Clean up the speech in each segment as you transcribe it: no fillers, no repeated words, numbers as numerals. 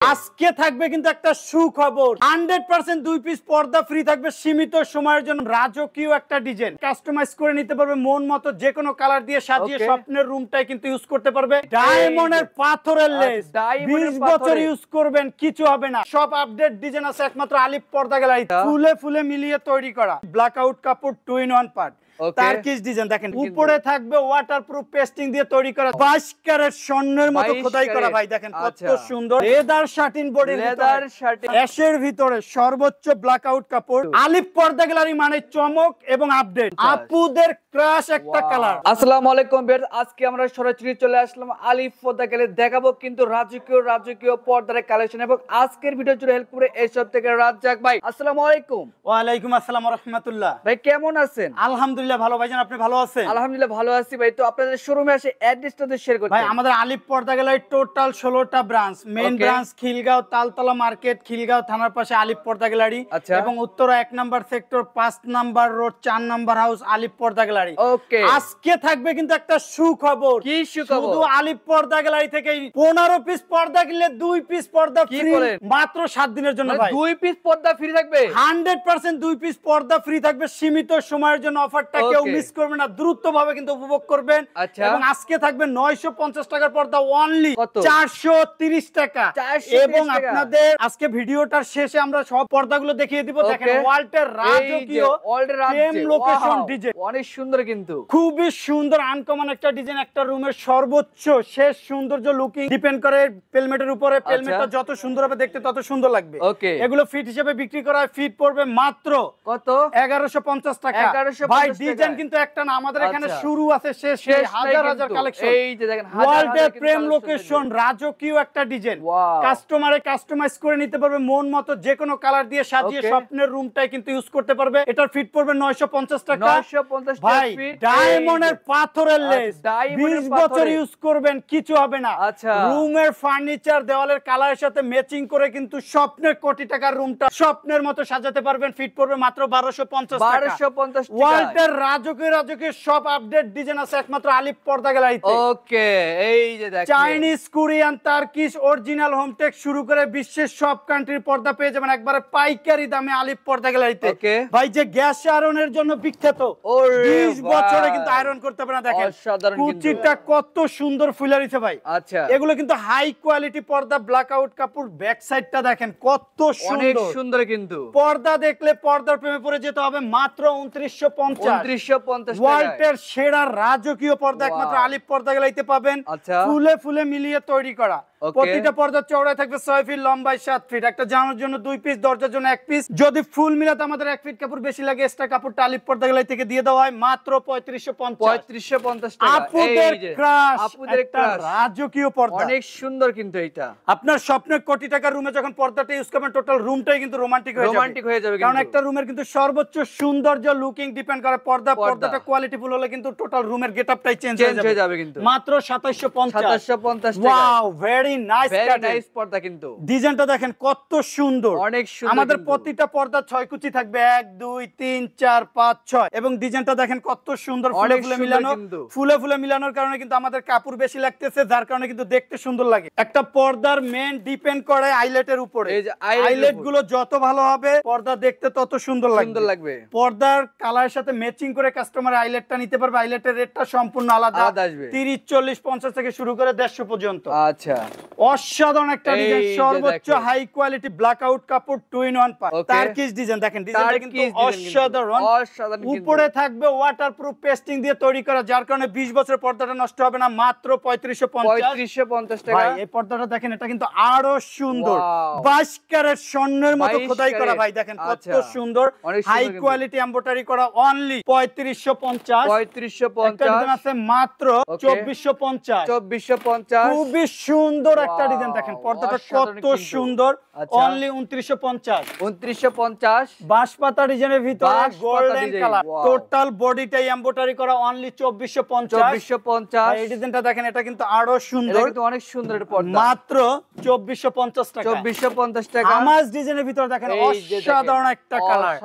আজকে থাকবে কিন্তু একটা সুখবর 100% 2 পিস পর্দা ফ্রি থাকবে সীমিত সময়ের জন্য। রাজকীয় একটা ডিজাইন কাস্টমাইজ করে নিতে পারবে মন মতো, যে কোনো কালার দিয়ে সাজিয়ে স্বপ্নের রুমটাই কিন্তু ইউজ করতে পারবে। ডায়মন্ডের পাথরের লেস 20 বছর ইউজ করবেন, কিছু হবে না। সব আপডেট ডিজাইন আছে একমাত্র আলিফ পর্দা গ্যালারি, ফুলে ফুলে মিলিয়ে তৈরি করা ব্ল্যাক আউট কাপড় 2 in 1 পার্ট। টার্কিশ ডিজাইন দেখেন, উপরে থাকবে ওয়াটারপ্রুফ পেস্টিং দিয়ে তৈরি করা 22 ক্যারেট স্বর্ণের মতো খোদাই করা। ভাই দেখেন কত সুন্দর leather satin body, leather satin অ্যাশের ভিতরে সর্বোচ্চ ব্ল্যাক আউট কাপড়। আলিফ পর্দা গ্যালারি মানে চমক এবং আপডেট, আপুদের ক্রাশ একটা কালার। আসসালামু আলাইকুম ভিউয়ার্স, আজকে আমরা সরাসরি চলে আসলাম আলিফ পর্দা গ্যালারি, দেখাবো কিন্তু রাজকীয় পর্দার কালেকশন এবং আজকের ভিডিও জুড়ে হেল্প করে এইসব থেকে রাজ্জাক ভাই। আসসালামু আলাইকুম। ওয়া আলাইকুম আসসালাম ওয়া রাহমাতুল্লাহ। ভাই কেমন আছেন? আলহামদুলিল্লাহ ভালো ভাইজান, আপনি ভালো আছেন? আলহামদুলিল্লাহ ভালো আছি ভাই। তো আপনাদের শোরুমে এসে অ্যাড্রেসটা শেয়ার করতে। ভাই আমাদের আলিফ পর্দা গ্যালারি টোটাল 16টা branch. Main branch Khilgaon Taltala market, Khilgaon থানার পাশে আলিফ পর্দা গ্যালারি, এবং উত্তরা 1 নম্বর সেক্টর 5 নম্বর রোড 4 নম্বর হাউস আলিফ পর্দা গ্যালারি। ওকে, আজকে থাকবে কিন্তু একটা সুখবর। কি সুখবর? শুধু আলিফ পর্দা গ্যালারি থেকে 15 পিস পর্দা কিনলে 2 পিস পর্দা ফ্রি মাত্র 7 দিনের জন্য। ভাই 2 পিস পর্দা ফ্রি থাকবে 100% 2 পিস পর্দা ফ্রি থাকবে সীমিত সময়ের জন্য। অফারটা কেউ মিস করবে না, দ্রুত ভাবে কিন্তু উপভোগ করবেন। এবং আজকে থাকবে 950 টাকার পর্দা অনলি 430 টাকা। এবং আপনাদের আজকে ভিডিওটার শেষে আমরা সব পর্দাগুলো দেখিয়ে দিব। দেখেন ওয়ালটের রাজকীয় প্রেম লোকেশন ডিজাইন, অনেক সুন্দর কিন্তু খুবই সুন্দর আনকমন একটা ডিজাইন। একটা রুমের সর্বোচ্চ শেষ সৌন্দর্য লুকিং ডিপেন্ড করে পেলমেটের উপরে। পেলমেটটা যত সুন্দর হবে দেখতে তত সুন্দর লাগবে। এগুলো ফিট হিসেবে বিক্রি করা হয়, ফিট পড়বে মাত্র কত? 1150 টাকা। ভাই ডিজাইন কিন্তু একটা না, আমাদের এখানে শুরু আছে শেষ নেই, হাজার হাজার কালেকশন। এই যে দেখেন ওয়ালটের প্রেম লোকেশন রাজকীয় একটা ডিজাইন কাস্টমাইজ করে নিতে পারবে মন মতো, যে কোনো কালার দিয়ে সাজিয়ে স্বপ্নের রুমটাই কিন্তু ইউজ করতে পারবে। এটার ফিট পড়বে 950 টাকা। 950 টাকা। ভাই ডায়মন্ডের পাথরের লেস 20 বছর ইউজ করবেন, কিছু হবে না। রুমের ফার্নিচার দেওয়ালের কালারের সাথে ম্যাচিং করে কিন্তু স্বপ্নের কোটি টাকার রুমটা স্বপ্নের মতো সাজাতে পারবেন। ফিট পড়বে মাত্র 1250 টাকা। 1250 টাকা। ওয়ালটের রাজকীয় সব আপডেট ডিজাইন আছে একমাত্র আলিফ পর্দা গ্যালারিতে। ওকে, এই যে দেখেন Chinese, Korean, Turkish, original Hometech শুরু করে বিশ্বের সব কান্ট্রির পর্দা পেয়ে যাবেন একবারে পাইকারি দামে আলিফ পর্দা গ্যালারিতে। ভাই যে গ্যাস আয়রনের জন্য বিখ্যাত, 20 বছরে কিন্তু আয়রন করতে পারে না। দেখেন কুচিটা কত সুন্দর ফুলারিছে ভাই। আচ্ছা, এগুলো কিন্তু হাই কোয়ালিটি পর্দা, ব্ল্যাক আউট কাপড়। ব্যাক সাইডটা দেখেন কত সুন্দর, অনেক সুন্দর কিন্তু। পর্দা দেখলে পর্দার প্রেমে পড়ে যেতে হবে। মাত্র 2950। ওয়ালটের সেরা রাজকীয় পর্দা একমাত্র আলিফ পর্দা গ্যালারিতে পাবেন। ফুলে ফুলে মিলিয়ে তৈরি করা। প্রতিটা পর্দার চওড়ায় থাকবে 6 ফিট, লম্বায় 7 ফিট। একটা জানার জন্য 2 পিস, দরজার জন্য 1 পিস। যদি ফুল মিলাতে আমাদের 1 ফিট কাপড় বেশি লাগে, এক্সট্রা কাপড়টা আলিফ পর্দা গ্যালারি থেকে দিয়ে দেওয়া হয় মাত্র 3550 টাকা। আপুদের ক্রাশ, আপুদের ক্রাশ রাজকীয় পর্দা, অনেক সুন্দর কিন্তু এটা। আপনার স্বপ্নের কোটি টাকার রুমে যখন পর্দাটা ইউজ করবেন টোটাল রুমটাই কিন্তু রোমান্টিক হয়ে যাবে। কারণ একটা রুমের কিন্তু সর্বোচ্চ সৌন্দর্য লুকিং ডিপেন্ড করে পর্দাটা কোয়ালিটিফুল হলে কিন্তু টোটাল রুমের গেটআপটাই চেঞ্জ হয়ে যাবে কিন্তু। মাত্র 2750। ওয়াও, ভেরি নাইস পর্দা কিন্তু। ডিজাইনটা দেখেন কত সুন্দর, অনেক সুন্দর। আমাদের প্রতিটা পর্দা 6 কুচি থাকবে, 1 2 3 4 5 6। এবং ডিজাইনটা দেখেন কত সুন্দর, ফুলে ফুলে মিলানো। ফুলে ফুলে মিলানোর কারণে কিন্তু আমাদের কাপড় বেশি লাগতেছে, যার কারণে কিন্তু দেখতে সুন্দর লাগে। একটা পর্দার মেইন ডিপেন্ড করে আইলেটের উপরে। এই যে আইলেট গুলো যত ভালো হবে পর্দা দেখতে তত সুন্দর লাগবে। পর্দার কালারের সাথে ম্যাচিং করে কাস্টমার আইলেটটা নিতে পারবে। আইলেটের রেটটা সম্পূর্ণ আলাদা আসবে, 30 40 50 থেকে শুরু করে 150 পর্যন্ত। আচ্ছা, অসাধারণ একটা ডিজাইন, সর্বোচ্চ হাই কোয়ালিটি ব্ল্যাক আউট কাপড় 2 in 1 পার্ট। টার্কিশ ডিজাইন দেখেন, ডিজাইনটা কিন্তু অসাধারণ। উপরে থাকবে ওয়াটারপ্রুফ পেস্টিং দিয়ে তৈরি করা, যার কারণে 20 বছরের পর্দাটা নষ্ট হবে না। মাত্র 3550 টাকা। ভাই এই পর্দাটা দেখেন, এটা কিন্তু আরো সুন্দর, 22 ক্যারেট স্বর্ণের মতো খোদাই করা। ভাই দেখেন কত সুন্দর, হাই কোয়ালিটি এমব্রয়ডারি করা। অনলি 3550। একটা ডিজাইন আছে মাত্র 2450। খুবই সুন্দর একটা ডিজাইন দেখেন, পর্দাটা কত সুন্দর। অনলি 2950। বাঁশপাতা ডিজাইনের ভিতরে গোল্ডেন কালার, টোটাল বডিটাই এমব্রয়ডারি করা। অনলি 2450। এই ডিজাইনটা দেখেন, এটা কিন্তু আরো সুন্দর, কিন্তু অনেক সুন্দর পর্দা। মাত্র 2450 টাকা। 2450 টাকা। আমাজ ডিজাইনের ভিতরে দেখেন অসাধারণ একটা কালার।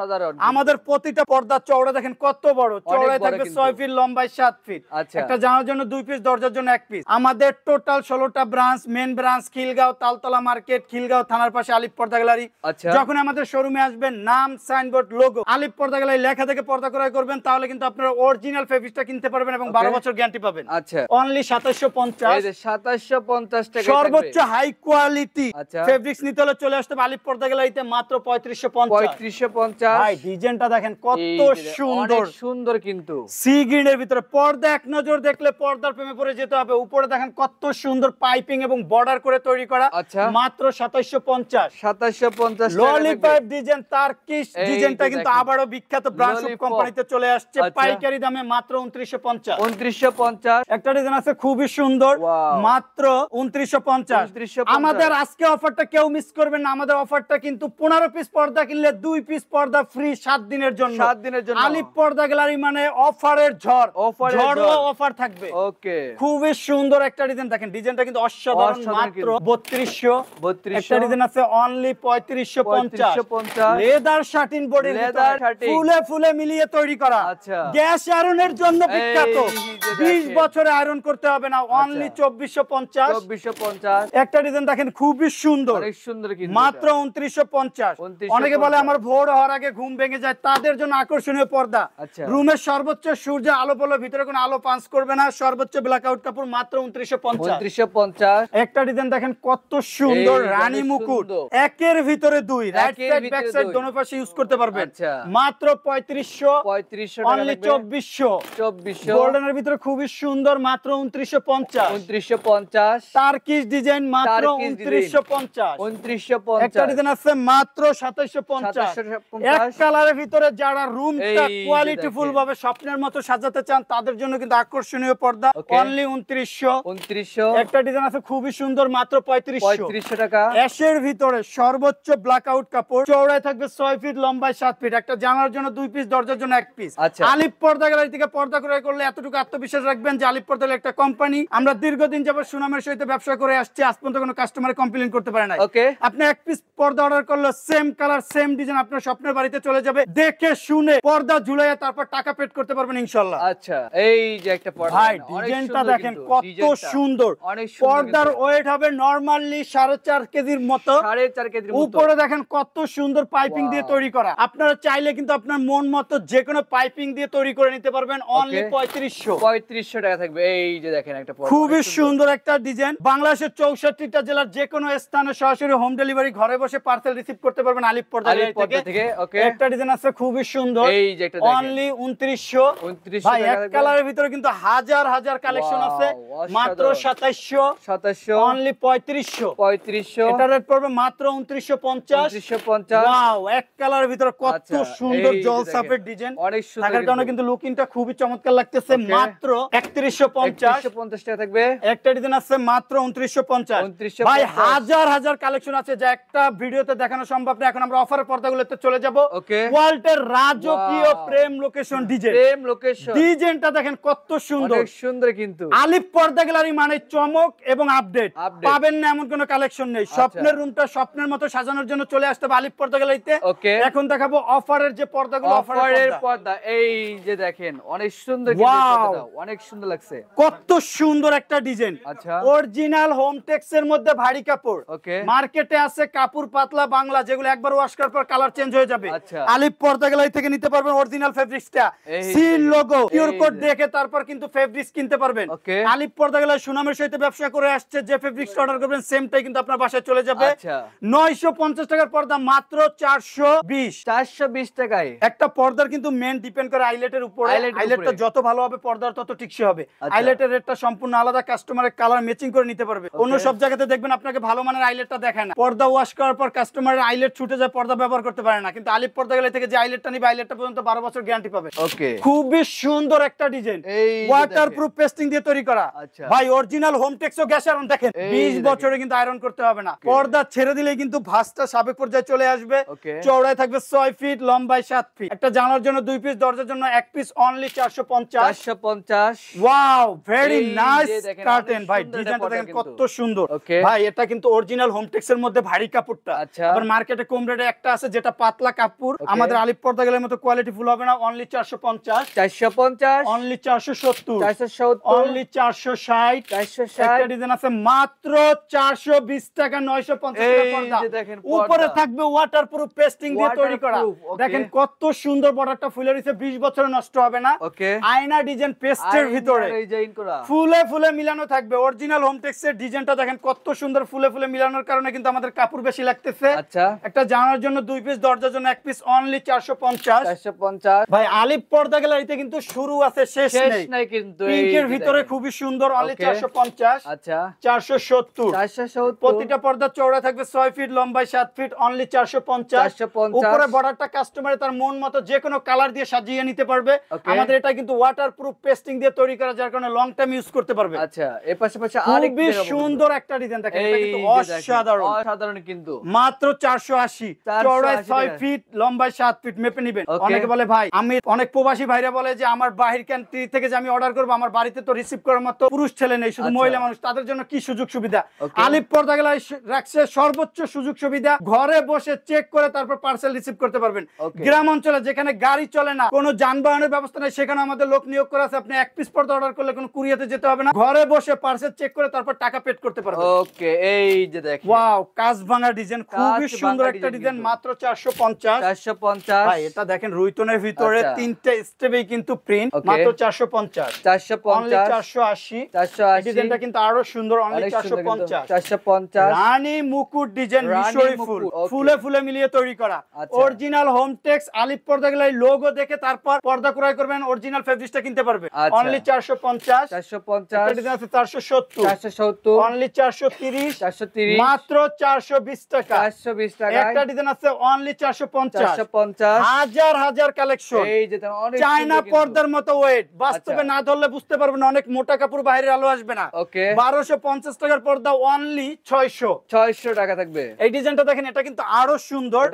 আমাদের প্রতিটা পর্দা চওড়া দেখেন কত বড়, চওড়ায় থাকবে 6 ফিট, লম্বায় 7 ফিট। একটা জানার জন্য 2 পিস, দরজার জন্য 1 পিস। আমাদের টোটাল 16টা branch. Main branch Khilgaon Taltala market, Khilgaon থানার পাশে আলিফ পর্দা গ্যালারি। আচ্ছা। যখন আমাদের শোরুমে আসবেন, নাম, সাইনবোর্ড, লোগো আলিফ পর্দা গ্যালারি লেখা থেকে পর্দা ক্রয় করবেন, তাহলে কিন্তু আপনারা অরিজিনাল ফেব্রিক্সটা কিনতে পারবেন এবং 12 বছর গ্যারান্টি পাবেন। আচ্ছা। অনলি 2750। এই যে 2750 টাকা সর্বোচ্চ হাই কোয়ালিটি আচ্ছা। ফেব্রিক্স নিতে হলে চলে আসতে হবে আলিফ পর্দা গ্যালারিতে, মাত্র 3550। 3550। ভাই ডিজাইনটা দেখেন কত সুন্দর, অনেক সুন্দর কিন্তু সি গ্রিনের ভিতরে পর্দা এক নজর দেখলে পর্দার প্রেমে পড়ে যেতে হবে। উপরে দেখেন কত সুন্দর পাইপিং এবং বর্ডার করে তৈরি করা। আচ্ছা। মাত্র 2750। 2750 ললিপপ ডিজাইন তার্কিশ এই ডিজাইনটা যে কিন্তু দেখেন। আবারও বিখ্যাত ব্র্যান্ড ললিপপ। কোম্পানিতে চলে আসছে আচ্ছা। পাইকারি দামে মাত্র 2950। 2950। একটা ডিজাইন আছে খুবই সুন্দর, Wow. মাত্র 2950। 2950 আমাদের আজকে অফারটা কেউ মিস করবেন না। আমাদের অফারটা কিন্তু 15 পিস পর্দা কিনলে 2 পিস পর্দা ফ্রি 7 দিনের জন্য। 7 দিনের জন্য। আলিফ পর্দা গ্যালারি মানে অফারের ঝড়, অফারের ঝড়ও ঝড়। অফার থাকবে। ওকে। খুবই সুন্দর একটা ডিজাইন দেখেন, ডিজাইনটা কিন্তু অসাধারণ। অসাধারণ মাত্র কিন্তু। 3200। 3200। একটা ডিজাইন আছে অনলি 3550। 3550 লেদার শাটিন বডির Leather শাটিন। ফুলে ফুলে মিলিয়ে তৈরি করা। আচ্ছা। গ্যাস আয়রনের জন্য বিখ্যাত। এই যে 20 দেখেন। বছরে আয়রন করতে হবে না, অনলি 2450। 2450। একটা ডিজাইন দেখেন খুবই সুন্দর, অনেক সুন্দর কিন্তু মাত্র 2950। 2950 অনেকে বলে আমার ভোর হওয়ার আগে ঘুম ভেঙে যায়, তাদের জন্য আকর্ষণীয় পর্দা। আচ্ছা। রুমের সর্বোচ্চ সূর্য আলো পড়লে ভিতরে কোনো আলো পাস করবে না, সর্বোচ্চ ব্ল্যাক আউট কাপড়, মাত্র 2950। 2950। একটা ডিজাইন দেখেন কত সুন্দর, এই রানী অনেক মুকুট, সুন্দর। একের ভিতরে দুই, রাইট একের সাইড ভিতরে ব্যাক সাইড দুই। দোনো পাশে ইউজ করতে পারবেন। আচ্ছা। মাত্র 3500। 3500 টাকা অনলি লাগবে। 2400। 2400। গোল্ডেনের ভিতরে খুবই সুন্দর, মাত্র 2950। 2950। টার্কিশ ডিজাইন মাত্র টার্কিশ ডিজাইন। 2950। 2950। একটা ডিজাইন আছে মাত্র 2750। 2750 এক কালারের ভিতরে যারা রুমটা এই যে কোয়ালিটিফুল দেখেন। ভাবে স্বপ্নের মতো সাজাতে চান, তাদের জন্য কিন্তু আকর্ষণীয় পর্দা, Okay. অনলি 2900। 2900। একটা ডিজাইন আছে খুবই সুন্দর, মাত্র 3500। 3500 টাকা। অ্যাশের ভিতরে সর্বোচ্চ ব্ল্যাক আউট কাপড়, চওড়ায় থাকবে 6 ফিট, লম্বায় 7 ফিট। একটা জানার জন্য 2 পিস, দরজার জন্য 1 পিস। আচ্ছা। আলিফ পর্দা গ্যালারি থেকে পর্দা ক্রয় করলে এতটুকু আত্মবিশ্বাস রাখবেন যে আলিফ পর্দা হলো একটা কোম্পানি। আমরা দীর্ঘদিন যাবত সুনামের সহিত ব্যবসা করে আসছি, আজ পর্যন্ত কোনো কাস্টমার কমপ্লেইন করতে পারে না। ওকে। আপনি 1 পিস পর্দা অর্ডার করলে সেম কালার সেম ডিজাইন আপনার স্বপ্নের বাড়িতে চলে যাবে, দেখে শুনে পর্দা ঝুলাইয়া তারপর টাকা পেড করতে পারবেন ইনশাআল্লাহ। আচ্ছা, এই যে একটা পর্দা ভাই দেখেন, অনেক ডিজাইনটা সুন্দর দেখেন কিন্তু, কত ডিজাইনটা সুন্দর। অনেক সুন্দর পর্দার কিন্তু। ওয়েট হবে নরমালি 4.5 কেজির মতো। 4.5 কেজির মতো। উপরে দেখেন কত সুন্দর পাইপিং Wow. দিয়ে তৈরি করা। আপনারা চাইলে কিন্তু আপনার মন মতো যে কোনো পাইপিং দিয়ে তৈরি করে নিতে পারবেন, অনলি 3500। 3500 টাকা থাকবে। এই যে দেখেন একটা পর্দা, খুবই অনেক সুন্দর একটা ডিজাইন। বাংলাদেশের 64টা জেলার যে কোনো স্থানে সরাসরি হোম ডেলিভারি, ঘরে বসে পার্সেল রিসিভ করতে পারবেন আলিফ পর্দা আলিফ গ্যালারি পর্দা থেকে। ওকে। একটা ডিজাইন আছে খুবই সুন্দর, এই যে একটা দেখেন। অনলি 2900। 2900 ভাই টাকা এক থাকবে। কালারের ভিতরে কিন্তু হাজার হাজার কালেকশন Wow, আছে, মাত্র অসাধারণ। 2700। 2700। অনলি 3500। 3500। এটা রেট পড়বে মাত্র 2950। 2950। ওয়াও, এক কালারের ভিতরে কত আচ্ছা, সুন্দর এই যে জলসাফের দেখেন, ডিজাইন। অনেক সুন্দর থাকার কারণে কিন্তু। কিন্তু লুকিংটা খুবই চমৎকার লাগতেছে। Okay. মাত্র 3150। 3150 টাকা থাকবে। একটা ডিজাইন আছে মাত্র 2950। 2950 ভাই হাজার হাজার কালেকশন আছে যা একটা ভিডিওতে দেখানো সম্ভব না। এখন আমরা অফারের পর্দাগুলোতে চলে যাব। ওকে। ওয়ালটের রাজকীয় Wow. প্রেম লোকেশন ডিজাইন। প্রেম লোকেশন। ডিজাইনটা দেখেন কত সুন্দর। অনেক সুন্দর কিন্তু। আলিফ পর্দা গ্যালারি মানে চমক এবং আপডেট। Update। পাবেন না এমন কোনো কালেকশন নেই। স্বপ্নের রুমটা স্বপ্নের মতো সাজানোর জন্য চলে আসতে হবে আলিফ পর্দা গ্যালারিতে। ওকে। এখন দেখাবো অফারের যে পর্দাগুলো, অফারের পর্দা। পর্দা, এই যে দেখেন অনেক সুন্দর কিন্তু এই Wow. পর্দাটা, অনেক সুন্দর লাগছে। কত সুন্দর একটা ডিজাইন। আচ্ছা। অরিজিনাল হোমটেক্স এর মধ্যে ভারী কাপড়। ওকে। মার্কেটে আছে কাপড় পাতলা বাংলা, যেগুলো একবার ওয়াশ করার পর কালার চেঞ্জ হয়ে যাবে। আচ্ছা। আলিফ পর্দা গ্যালারি থেকে নিতে পারবেন অরিজিনাল ফেব্রিক্সটা, এই সিল যে, লোগো, পিওর এই কোড যে। দেখে তারপর কিন্তু ফেব্রিক্স কিনতে পারবেন। ওকে। আলিফ পর্দা গ্যালারি সুনামের সহিত ব্যবসা করে আসছে, যে ফেব্রিক্সটা অর্ডার করবেন সেমটাই কিন্তু আপনার বাসায় চলে যাবে। আচ্ছা। 950 টাকার পর্দা মাত্র 420। 420 টাকায়। একটা পর্দার কিন্তু মেন ডিপেন্ড করে আইলেটের উপরে। আইলেটের আইলেটটা উপরে। যত ভালো হবে পর্দার তত টিকসই হবে। আচ্ছা। আইলেটের রেটটা সম্পূর্ণ আলাদা, কাস্টমারের কালার ম্যাচিং করে নিতে পারবে। অন্য Okay. সব জায়গাতে দেখবেন আপনাকে ভালো মানের আইলেটটা দেখায় না, পর্দা ওয়াশ করার পর কাস্টমারের আইলেট ছুটে যায়, পর্দা ব্যবহার করতে পারে না। কিন্তু আলিফ পর্দা গ্যালারি থেকে যে আইলেটটা নিবে, আইলেটটা পর্যন্ত 12 বছর গ্যারান্টি পাবে। ওকে। খুবই সুন্দর একটা ডিজাইন, এই যে ওয়াটারপ্রুফ পেস্টিং দিয়ে তৈরি করা। আচ্ছা। ভাই অরিজিনাল হোমটেক্স ও গ্যাস আয়রন দেখেন, এই 20 দেখেন। বছরে কিন্তু আয়রন করতে হবে না। পর্দা ছেড়ে দিলেই কিন্তু ভাঁজটা সাবেক পর্যায়ে চলে আসবে। Okay. চওড়ায় থাকবে 6 ফিট, লম্বায় 7 ফিট। একটা জানালার জন্য 2 পিস, দরজার জন্য 1 পিস, অনলি 450। 450। ওয়াও, ভেরি এই যে নাইস দেখেন, কার্টেন। অনেক ভাই সুন্দর ডিজাইনটা একটা দেখেন পর্দা কত সুন্দর। Okay. ভাই এটা কিন্তু অরিজিনাল হোমটেক্স এর মধ্যে ভারী কাপড়টা। আচ্ছা। আবার মার্কেটে কম রেটে একটা আছে যেটা পাতলা কাপড়। Okay. আমাদের আলিফ পর্দা গ্যালারির মতো কোয়ালিটি ফুল হবে না, অনলি 450। 450। অনলি 470। 470। অনলি 460। একটা 460। ডিজাইন আছে মাত্র 420 টাকা 950 টাকা পর্দা। উপরে থাকবে ওয়াটারপ্রুফ পেস্টিং দিয়ে তৈরি করা। দেখেন কত সুন্দর বর্ডারটা ফুলে রয়েছে, 20 বছর নষ্ট হবে না। আয়না ডিজাইন পেস্টের ভিতরে ফুলে ফুলে মিলানো থাকবে। অরিজিনাল হোমটেক্সের ডিজাইনটা দেখেন কত সুন্দর, ফুলে ফুলে মিলানোর কারণে কিন্তু আমাদের কাপড় বেশি লাগতেছে। আচ্ছা, একটা জানার জন্য 2 পিস, দরজার জন্য 1 পিস, অনলি 450। ভাই আলিফ পর্দা গ্যালারিতে কিন্তু শুরু আছে, শেষ নেই কিন্তু। পিঙ্কের ভিতরে খুবই সুন্দর, অনলি 450। আচ্ছা 470। প্রতিটা পর্দা চওড়া থাকবে 6 ফিট, লম্বায় 7 ফিট, অনলি 450। উপরে বর্ডারটা কাস্টমারে তার মন মতো যে কোনো কালার দিয়ে সাজিয়ে নিতে পারবে। আমাদের এটা কিন্তু ওয়াটারপ্রুফ পেস্টিং দিয়ে তৈরি করা, যার কারণে লং টাইম ইউজ করতে পারবে। আচ্ছা, এর পাশাপাশি আরেকটা সুন্দর একটা ডিজাইন দেখেন, এটা কিন্তু অসাধারণ কিন্তু। মাত্র 480, চওড়ায় 6 ফিট, লম্বায় 7 ফিট, মেপে নিবেন। অনেকে বলে ভাই, আমি অনেক প্রবাসী ভাইরা বলে যে আমার বাহির কান্ট্রি থেকে যে আমি অর্ডার করব, আমার বাড়িতে তো রিসিভ করার মতো পুরুষ ছেলে নেই, শুধু মহিলা মানুষ, তাদের জন্য কি সুযোগ সুবিধা? আলিফ পর্দা গ্যালারি রাখছে সর্বোচ্চ সুযোগ সুবিধা, ঘরে বসে চেক করে তারপর পার্সেল রিসিভ করতে পারবেন। গ্রাম অঞ্চলে যেখানে গাড়ি চলে না, কোনো যানবাহনের ব্যবস্থা নেই, সেখানে আমাদের লোক নিয়োগ করা আছে। আপনি 1 পিস পর্দা অর্ডার করলে কোনো কুরিয়াতে যেতে হবে না, ঘরে বসে পার্সেল চেক করে তারপর টাকা পেড করতে পারবেন। ওকে, এই যে দেখেন, ওয়াও, কাজ ভাঙা ডিজাইন, খুবই সুন্দর একটা ডিজাইন, মাত্র 450। ভাই এটা দেখেন রুইতনের ভিতরে 3টে স্টেপে কিন্তু প্রিন্ট, মাত্র 450। 480। ডিজাইনটা কিন্তু আরো সুন্দর, অনলি 450। রানী মুকুট ডিজাইন, মিশরি ফুল, ফুলে ফুলে মিলিয়ে তৈরি করা, অরিজিনাল হোমটেক্স আলিফ পর্দা গ্যালারি লোগো দেখে তারপর পর্দা ক্রয় করবেন, অরিজিনাল ফেব্রিক্সটা কিনতে পারবে, অনলি 450। একটা ডিজাইন আছে 470, অনলি 430, মাত্র 420 টাকা। একটা ডিজাইন আছে অনলি 450। হাজার হাজার কালেকশন, চায়না পর্দার মতো ওয়েট, বাস্তবে না ধরলে বুঝতে পারবেন না, অনেক মোটা কাপড় বাইরের আলো আসবে না। 1250 টাকার পর্দা অনলি 600 টাকা থাকবে। এই ডিজাইনটা দেখেন, এটা কিন্তু আরো সুন্দর,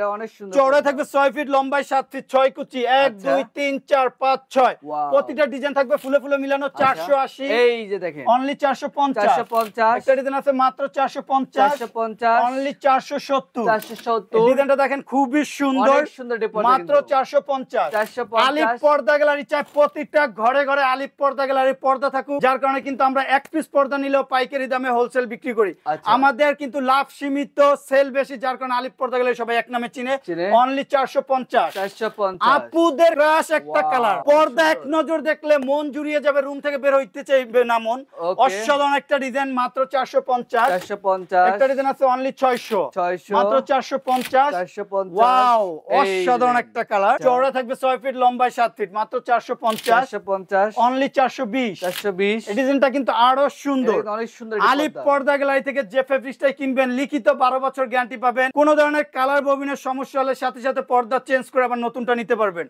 চওড়া থাকবে 6 ফিট, লম্বায় 7 ফিট, 6 কুচি, 1 2 3 4 5 6। প্রতিটা ডিজাইন থাকবে ফুলে ফুলে মিলানো, 480। এই যে দেখেন, অনলি 450। একটা ডিজাইন আছে মাত্র 450, অনলি 470। এই ডিজাইনটা দেখেন খুবই সুন্দর, মাত্র 450। আলিফ পর্দা গ্যালারি চাই প্রতিটা ঘরে ঘরে আলিফ পর্দা গ্যালারি পর্দা থাকুক, যার কারণে কিন্তু আমরা 1 পিস পর্দা নিলেও পাইকারি দামে হোলসেল বিক্রি করি। আমাদের কিন্তু লাভ সীমিত, সেল বেশি, যার কারণে আলিফ পর্দা গ্যালারি সবাই এক নামে চিনে, অনলি 450। আপুদের ক্রাশ একটা কালার, পর্দা এক নজর দেখলে মন জুড়িয়ে যাবে, রুম থেকে বের হইতে চাইবে না মন। অসাধারণ একটা ডিজাইন, মাত্র 450। একটা ডিজাইন আছে অনলি 600, মাত্র 450। ওয়াও, অসাধারণ একটা কালার, চওড়া থাকবে 6 ফিট, লম্বায় 7 ফিট, মাত্র 450, অনলি 420। এই ডিজাইনটা কিন্তু আরো সুন্দর, আলিফ পর্দা গ্যালারি থেকে যে ফেব্রিক্সটাই কিনবেন, লিখিত 12 বছর গ্যারান্টি পাবেন। কোন ধরনের কালার ববিনের সমস্যা হলে সাথে সাথে পর্দা চেঞ্জ করে আবার নতুনটা নিতে পারবেন।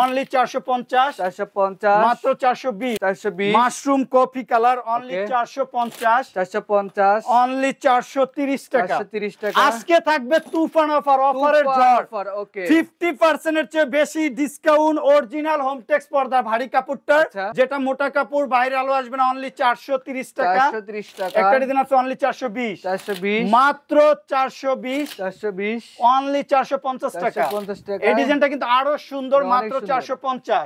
অনলি 450, মাত্র 420। Mushroom coffee colour, only 450, only 430 টাকা। আজকে থাকবে তুফান অফার, অফারের ঝড়, 50% এর চেয়ে বেশি ডিসকাউন্ট। অরিজিনাল হোমটেক্স পর্দা ভারী কাপড়টার, যেটা মোটা কাপড়, বাইরে আলো আসবে না, অনলি 430 টাকা। একটা ডিজাইন আছে অনলি 420, মাত্র 420, অনলি 450 টাকা। এই ডিজাইনটা কিন্তু আরো সুন্দর, মাত্র 450।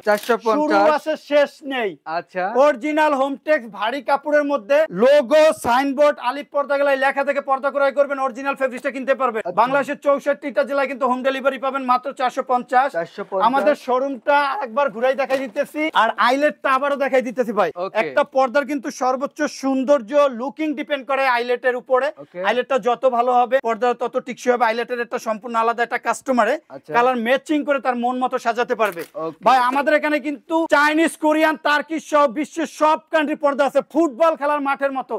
শুরু আছে, শেষ নেই। আচ্ছা, অরিজিনাল হোমটেক্স ভারী কাপড়ের মধ্যে লোগো সাইনবোর্ড আলিফ পর্দা গ্যালারি লেখা থেকে পর্দা ক্রয় করবেন, অরিজিনাল ফেব্রিক্সটা কিনতে পারবেন। বাংলাদেশের 64টা জেলায় কিন্তু হোম ডেলিভারি পাবেন, মাত্র 450। আমাদের শোরুমটা একবার ঘুরাই দেখাই দিতেছি, আর আইলেটটা আবারও দেখাই দিতেছি ভাই। একটা পর্দার কিন্তু সর্বোচ্চ সৌন্দর্য লুকিং ডিপেন্ড করে আইলেটের উপরে। আইলেটটা যত ভালো হবে পর্দা তত টিকসই হবে। আইলেটের একটা সম্পূর্ণ আলাদা একটা কাস্টমারে কালার ম্যাচিং করে তার মন মতো সাজাতে পারবে। ভাই আমাদের এখানে কিন্তু চাইনিজ, কোরিয়ান, টার্কিশ সহ বিশ্বের সব কান্ট্রি পর্দা আছে, ফুটবল খেলার মাঠের মতো।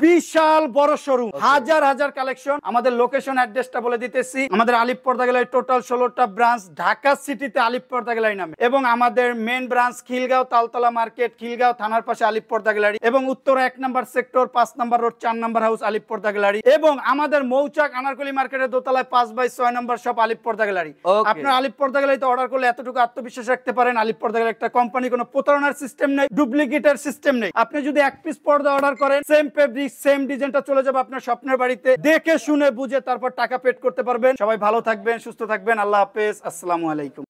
বিশাল বড় শোরুম, হাজার হাজার কালেকশন। আমাদের লোকেশন অ্যাড্রেসটা বলে দিতেছি, আমাদের আলিফ পর্দা গ্যালারি টোটাল 16টা ব্রাঞ্চ, ঢাকা সিটিতে আলিফ পর্দা গ্যালারি নামে, এবং আমাদের main branch Khilgaon Taltala market, Khilgaon থানার পাশে আলিফ পর্দা গ্যালারি, এবং উত্তরা 1 নম্বর সেক্টর 5 নম্বর রোড 4 নম্বর হাউস আলিফ পর্দা গ্যালারি, এবং আমাদের মৌচাক আনারকলি মার্কেটের দোতলায় 5/6 নম্বর শপ আলিফ পর্দা গ্যালারি। আপনার আলিফ পর্দা গ্যালারিতে অর্ডার করলে এতটুকু আত্মবিশ্বাস রাখতে পারেন, আলিফ পর্দা গ্যালারি একটা কোম্পানি, কোনো প্রতারণার সিস্টেম নেই, ডুপ্লিকেটের সিস্টেম নেই। আপনি যদি 1 পিস পর্দা অর্ডার করেন, সেম ফেব্রিক সেম ডিজাইনটা চলে যাবে আপনার স্বপ্নের বাড়িতে, দেখে শুনে বুঝে তারপর টাকা পেড করতে পারবেন। সবাই ভালো থাকবেন, সুস্থ থাকবেন, আল্লাহ হাফেজ, আসসালামু আলাইকুম।